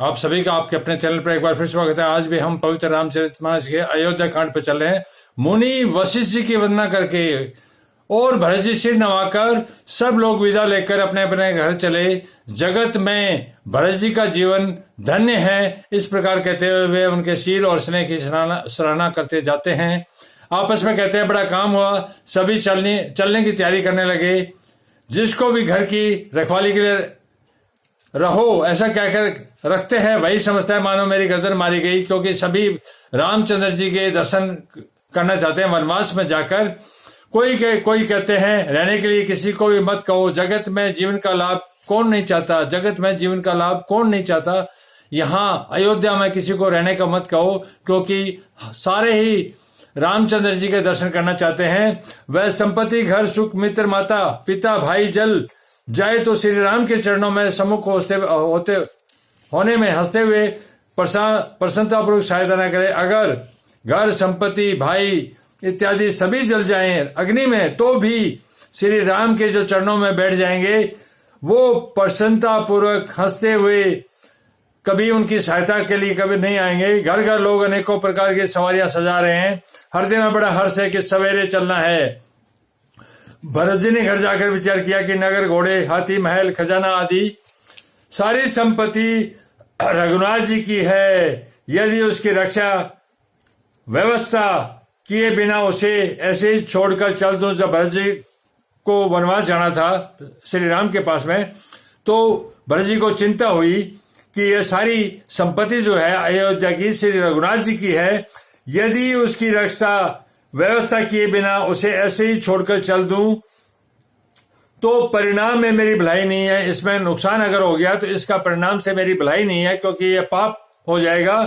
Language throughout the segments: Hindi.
आप सभी का आपके अपने चैनल पर एक बार फिर स्वागत है। आज भी हम पवित्र रामचरितमानस के अयोध्या कांड पर चल रहे हैं। मुनि वशिष्ठ जी की वंदना करके और भरत जी सिर नवाकर सब लोग विदा लेकर अपने अपने घर चले। जगत में भरत जी का जीवन धन्य है, इस प्रकार कहते हुए वे उनके शील और स्नेह की सराहना करते जाते हैं। आपस में कहते हैं बड़ा काम हुआ। सभी चलने की तैयारी करने लगे। जिसको भी घर की रखवाली के लिए रहो ऐसा कहकर रखते हैं, वही समझता है मानो मेरी गर्दन मारी गई, क्योंकि सभी रामचंद्र जी के दर्शन करना चाहते हैं वनवास में जाकर। कोई कहते हैं रहने के लिए किसी को भी मत कहो। जगत में जीवन का लाभ कौन नहीं चाहता, जगत में जीवन का लाभ कौन नहीं चाहता। यहाँ अयोध्या में किसी को रहने का मत कहो, क्योंकि सारे ही रामचंद्र जी के दर्शन करना चाहते हैं। वह संपत्ति, घर, सुख, मित्र, माता, पिता, भाई, जल जाए तो श्री राम के चरणों में सम्मुख होने में हंसते हुए प्रसन्नतापूर्वक सहायता न करे। अगर घर, संपत्ति, भाई इत्यादि सभी जल जाएं अग्नि में, तो भी श्री राम के जो चरणों में बैठ जाएंगे, वो प्रसन्नतापूर्वक हंसते हुए कभी उनकी सहायता के लिए कभी नहीं आएंगे। घर घर लोग अनेकों प्रकार की सवारियां सजा रहे हैं। हृदय में बड़ा हर्ष है कि सवेरे चलना है। भरत जी ने घर जाकर विचार किया कि नगर, घोड़े, हाथी, महल, खजाना आदि सारी संपत्ति रघुनाथ जी की है। यदि उसकी रक्षा व्यवस्था किए बिना उसे ऐसे ही छोड़कर चल दूं, जब भरत जी को वनवास जाना था श्री राम के पास में, तो भरत जी को चिंता हुई कि यह सारी संपत्ति जो है अयोध्या की श्री रघुनाथ जी की है। यदि उसकी रक्षा व्यवस्था किए बिना उसे ऐसे ही छोड़कर चल दूं, तो परिणाम में मेरी भलाई नहीं है। इसमें नुकसान अगर हो गया तो इसका परिणाम से मेरी भलाई नहीं है, क्योंकि यह पाप हो जाएगा।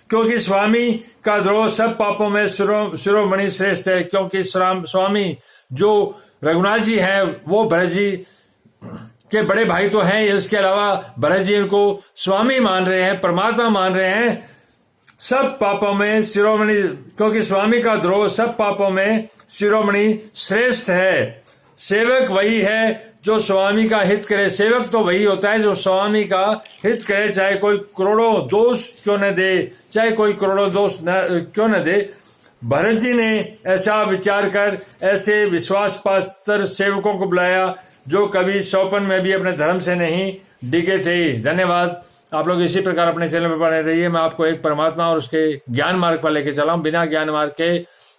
क्योंकि स्वामी का द्रोह सब पापों में शिरोमणि श्रेष्ठ है। क्योंकि स्वामी जो रघुनाथ जी हैं वो भरत जी के बड़े भाई तो हैं, इसके अलावा भरत जी इनको स्वामी मान रहे हैं, परमात्मा मान रहे हैं। सब पापों में शिरोमणि, क्योंकि स्वामी का द्रोह सब पापों में शिरोमणि श्रेष्ठ है। सेवक वही है जो स्वामी का हित करे। सेवक तो वही होता है जो स्वामी का हित करे, चाहे कोई करोड़ों दोष क्यों न दे, चाहे कोई करोड़ों दोष क्यों न दे। भरत जी ने ऐसा विचार कर ऐसे विश्वास पात्र सेवकों को बुलाया जो कभी सौपन में भी अपने धर्म से नहीं डिगे थे। धन्यवाद। आप लोग इसी प्रकार अपने चैनल पर बने रहिए। मैं आपको एक परमात्मा और उसके ज्ञान मार्ग पर लेके चला हूं। बिना ज्ञान मार्ग के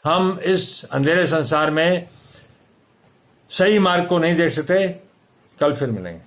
हम इस अंधेरे संसार में सही मार्ग को नहीं देख सकते। कल फिर मिलेंगे।